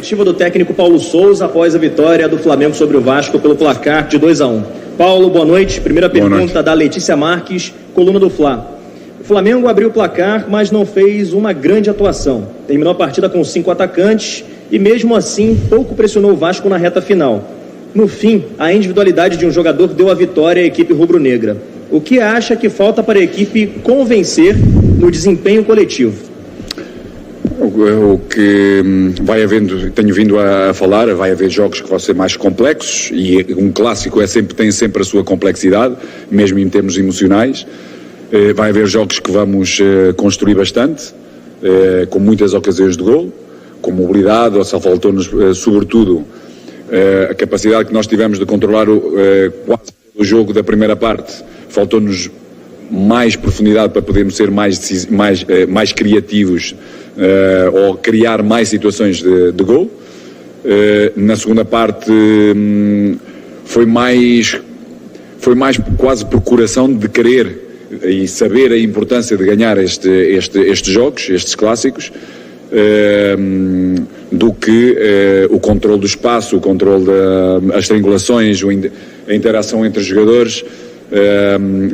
coletiva do técnico Paulo Souza após a vitória do Flamengo sobre o Vasco pelo placar de 2-1. Paulo, boa noite. Primeira pergunta da Letícia Marques, coluna do Fla. O Flamengo abriu o placar, mas não fez uma grande atuação. Terminou a partida com 5 atacantes e, mesmo assim, pouco pressionou o Vasco na reta final. No fim, a individualidade de um jogador deu a vitória à equipe rubro-negra. O que acha que falta para a equipe convencer no desempenho coletivo? O que vai havendo, tenho vindo a falar, vai haver jogos que vão ser mais complexos e um clássico tem sempre a sua complexidade, mesmo em termos emocionais. Vai haver jogos que vamos construir bastante, com muitas ocasiões de gol, com mobilidade, ou só faltou-nos sobretudo a capacidade que nós tivemos de controlar quase o jogo da primeira parte. Faltou-nos mais profundidade para podermos ser mais criativos ou criar mais situações de gol. Na segunda parte foi mais quase procuração de querer e saber a importância de ganhar estes jogos, estes clássicos, do que o controle do espaço, o controle das triangulações, a interação entre os jogadores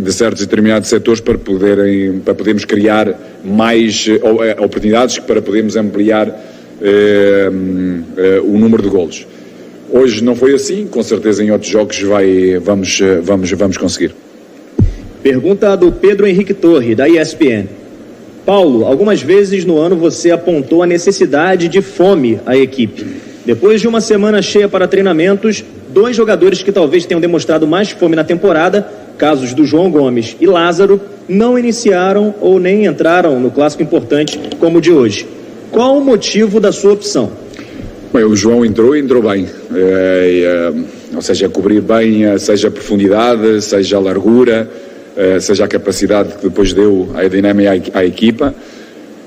de certos e determinados setores para podermos criar mais oportunidades, para podermos ampliar o número de golos. Hoje não foi assim, com certeza em outros jogos vamos conseguir. Pergunta do Pedro Henrique Torre, da ESPN. Paulo, algumas vezes no ano você apontou a necessidade de fome à equipe. Depois de uma semana cheia para treinamentos, 2 jogadores que talvez tenham demonstrado mais fome na temporada, casos do João Gomes e Lázaro, não iniciaram ou nem entraram no clássico importante como o de hoje. Qual o motivo da sua opção? Bem, o João entrou bem, ou seja, cobrir bem, seja a profundidade, seja a largura, seja a capacidade que depois deu a dinâmica à equipa,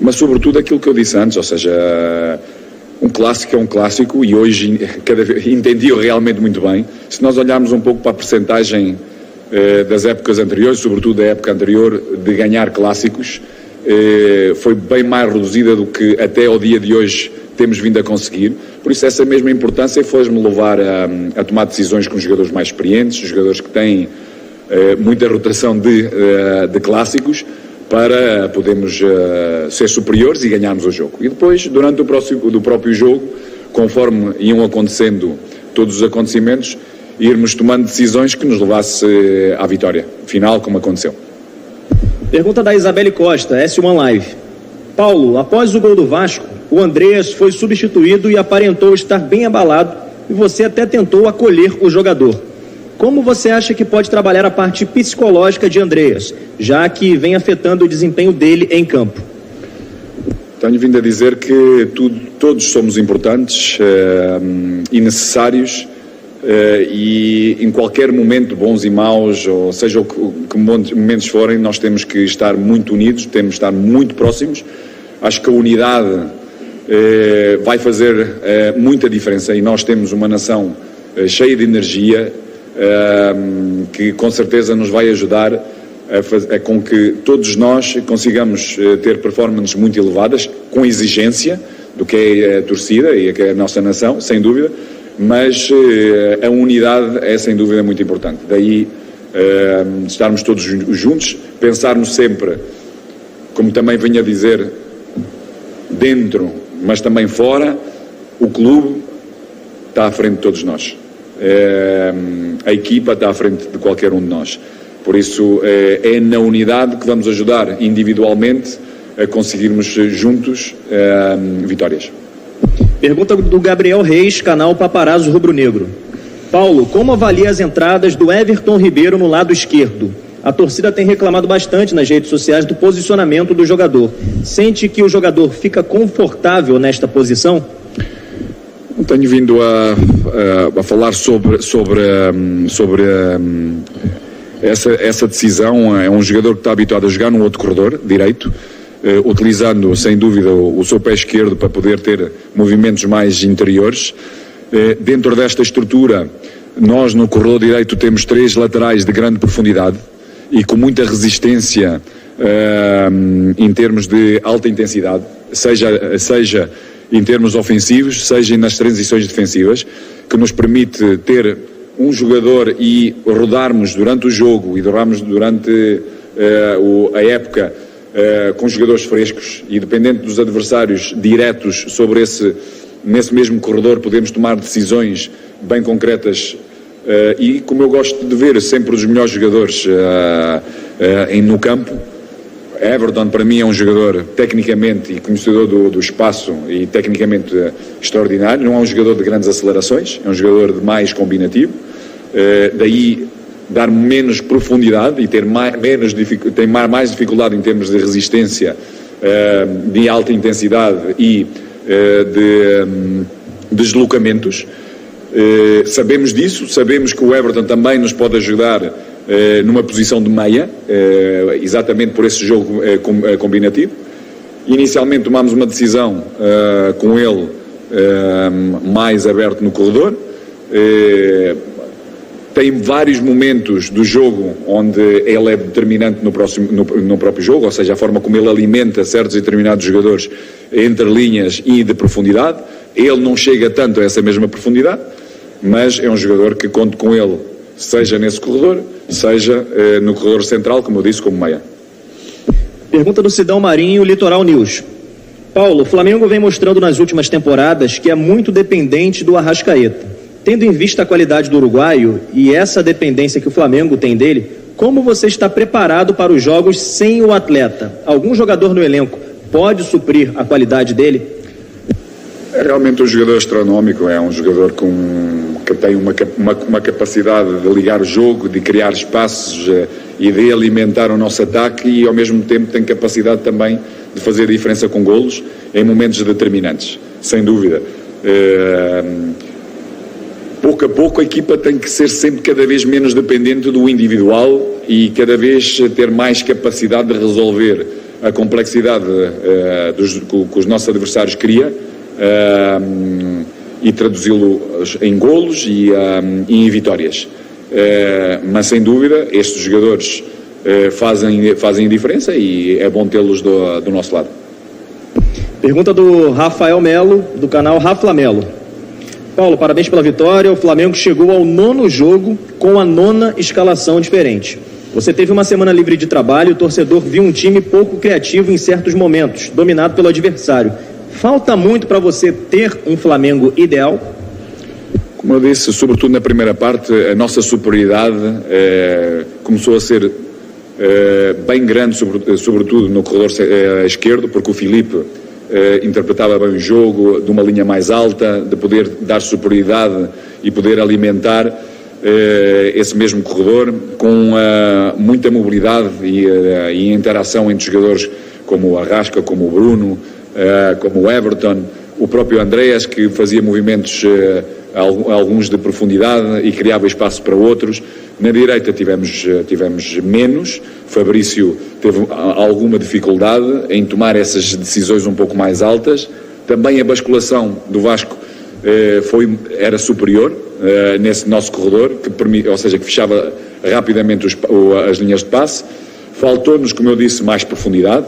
mas sobretudo aquilo que eu disse antes, ou seja, um clássico é um clássico e hoje entendi-o realmente muito bem. Se nós olharmos um pouco para a percentagem das épocas anteriores, sobretudo da época anterior de ganhar clássicos, foi bem mais reduzida do que até ao dia de hoje temos vindo a conseguir. Por isso essa mesma importância fez-me levar a tomar decisões com jogadores mais experientes, jogadores que têm muita rotação de clássicos, para podermos ser superiores e ganharmos o jogo. E depois, durante o próprio jogo, conforme iam acontecendo todos os acontecimentos, irmos tomando decisões que nos levasse à vitória final, como aconteceu. Pergunta da Isabelle Costa, S1 Live. Paulo, após o gol do Vasco, o Andreas foi substituído e aparentou estar bem abalado e você até tentou acolher o jogador. Como você acha que pode trabalhar a parte psicológica de Andreas, já que vem afetando o desempenho dele em campo? Tenho vindo a dizer que todos somos importantes e necessários, e em qualquer momento, bons e maus, ou seja o que momentos forem, nós temos que estar muito unidos, temos que estar muito próximos. Acho que a unidade vai fazer muita diferença e nós temos uma nação cheia de energia, que com certeza nos vai ajudar com que todos nós consigamos ter performances muito elevadas, com exigência do que é a torcida e que é a nossa nação, sem dúvida, mas a unidade é sem dúvida muito importante. Daí estarmos todos juntos, pensarmos sempre, como também venho a dizer, dentro, mas também fora, o clube está à frente de todos nós. A equipa está à frente de qualquer um de nós. Por isso é na unidade que vamos ajudar individualmente a conseguirmos juntos vitórias. Pergunta do Gabriel Reis, canal Paparazzo Rubro Negro. Paulo, como avalia as entradas do Everton Ribeiro no lado esquerdo? A torcida tem reclamado bastante nas redes sociais do posicionamento do jogador. Sente que o jogador fica confortável nesta posição? Tenho vindo a falar sobre essa decisão. É um jogador que está habituado a jogar no outro corredor direito, utilizando sem dúvida o seu pé esquerdo para poder ter movimentos mais interiores. Dentro desta estrutura, nós no corredor direito temos 3 laterais de grande profundidade e com muita resistência em termos de alta intensidade, seja em termos ofensivos, seja nas transições defensivas, que nos permite ter um jogador e rodarmos durante o jogo e rodarmos durante a época com jogadores frescos e, dependendo dos adversários diretos sobre nesse mesmo corredor, podemos tomar decisões bem concretas e, como eu gosto de ver sempre os melhores jogadores no campo. Everton, para mim, é um jogador tecnicamente e conhecedor do espaço e tecnicamente extraordinário. Não é um jogador de grandes acelerações, é um jogador de mais combinativo. Daí dar menos profundidade e ter mais dificuldade em termos de resistência, de alta intensidade e de deslocamentos. Sabemos disso, sabemos que o Everton também nos pode ajudar numa posição de meia, exatamente por esse jogo combinativo. Inicialmente tomámos uma decisão com ele mais aberto no corredor. Tem vários momentos do jogo onde ele é determinante no próprio jogo, ou seja, a forma como ele alimenta certos e determinados jogadores entre linhas e de profundidade. Ele não chega tanto a essa mesma profundidade, mas é um jogador que conto com ele, seja nesse corredor, seja no corredor central, como eu disse, como meia. Pergunta do Sidão Marinho, Litoral News. Paulo, o Flamengo vem mostrando nas últimas temporadas que é muito dependente do Arrascaeta. Tendo em vista a qualidade do uruguaio e essa dependência que o Flamengo tem dele, como você está preparado para os jogos sem o atleta? Algum jogador no elenco pode suprir a qualidade dele? É realmente um jogador astronómico, é um jogador que tem uma capacidade de ligar o jogo, de criar espaços e de alimentar o nosso ataque, e ao mesmo tempo tem capacidade também de fazer diferença com golos em momentos determinantes, sem dúvida. Pouco a pouco a equipa tem que ser sempre cada vez menos dependente do individual e cada vez ter mais capacidade de resolver a complexidade que os nossos adversários criam e traduzi-lo em golos e em vitórias. Mas sem dúvida estes jogadores fazem diferença e é bom tê-los do nosso lado. Pergunta do Rafael Melo, do canal Rafa Melo. Paulo, parabéns pela vitória. O Flamengo chegou ao 9º jogo com a 9ª escalação diferente. Você teve uma semana livre de trabalho e o torcedor viu um time pouco criativo em certos momentos, dominado pelo adversário. Falta muito para você ter um Flamengo ideal? Como eu disse, sobretudo na primeira parte, a nossa superioridade começou a ser bem grande, sobretudo no corredor esquerdo, porque o Filipe interpretava bem o jogo, de uma linha mais alta, de poder dar superioridade e poder alimentar esse mesmo corredor com muita mobilidade e interação entre jogadores como o Arrasca, como o Bruno, como o Everton, o próprio Andreas, que fazia movimentos alguns de profundidade e criava espaço para outros. Na direita tivemos menos. Fabrício teve alguma dificuldade em tomar essas decisões um pouco mais altas. Também a basculação do Vasco era superior nesse nosso corredor, ou seja, que fechava rapidamente as linhas de passe. Faltou-nos, como eu disse, mais profundidade.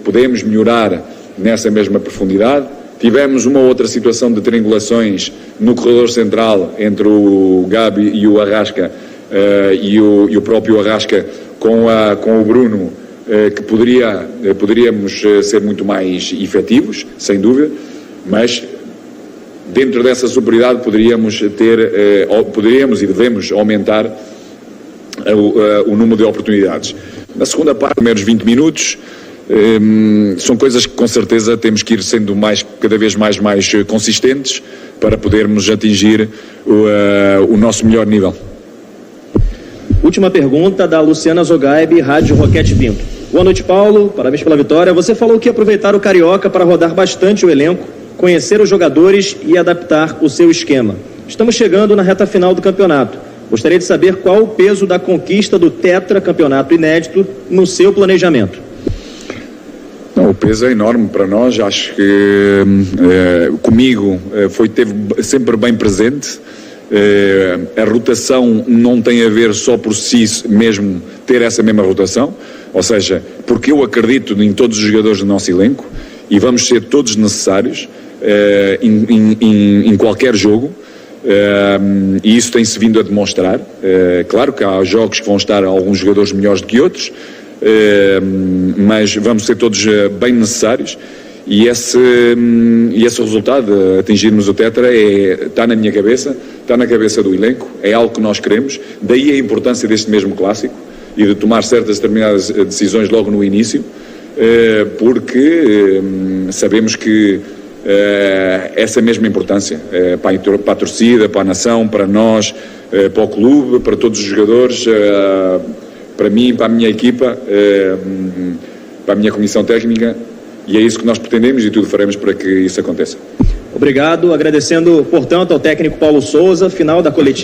Podemos melhorar nessa mesma profundidade. Tivemos uma outra situação de triangulações no corredor central entre o Gabi e o Arrasca e o próprio Arrasca com o Bruno, que poderíamos ser muito mais efetivos, sem dúvida, mas dentro dessa superioridade poderíamos e devemos aumentar o número de oportunidades. Na segunda parte, primeiros 20 minutos, são coisas que com certeza temos que ir sendo cada vez mais consistentes para podermos atingir o nosso melhor nível. Última pergunta da Luciana Zogaib, Rádio Roquete Pinto. Boa noite, Paulo, parabéns pela vitória. Você falou que ia aproveitar o Carioca para rodar bastante o elenco, conhecer os jogadores e adaptar o seu esquema. Estamos chegando na reta final do campeonato. Gostaria de saber qual o peso da conquista do tetracampeonato inédito no seu planejamento. Não, o peso é enorme para nós. Acho que comigo teve sempre bem presente. A rotação não tem a ver só por si mesmo ter essa mesma rotação, ou seja, porque eu acredito em todos os jogadores do nosso elenco e vamos ser todos necessários em qualquer jogo. E isso tem-se vindo a demonstrar. Claro que há jogos que vão estar alguns jogadores melhores do que outros, mas vamos ser todos bem necessários, e esse resultado, atingirmos o Tetra, está na minha cabeça, está na cabeça do elenco, é algo que nós queremos, daí a importância deste mesmo clássico e de tomar certas determinadas decisões logo no início, porque sabemos que essa mesma importância para a torcida, para a nação, para nós, para o clube, para todos os jogadores, para mim, para a minha equipa, para a minha comissão técnica, e é isso que nós pretendemos e tudo faremos para que isso aconteça. Obrigado, agradecendo, portanto, ao técnico Paulo Sousa, final da coletiva.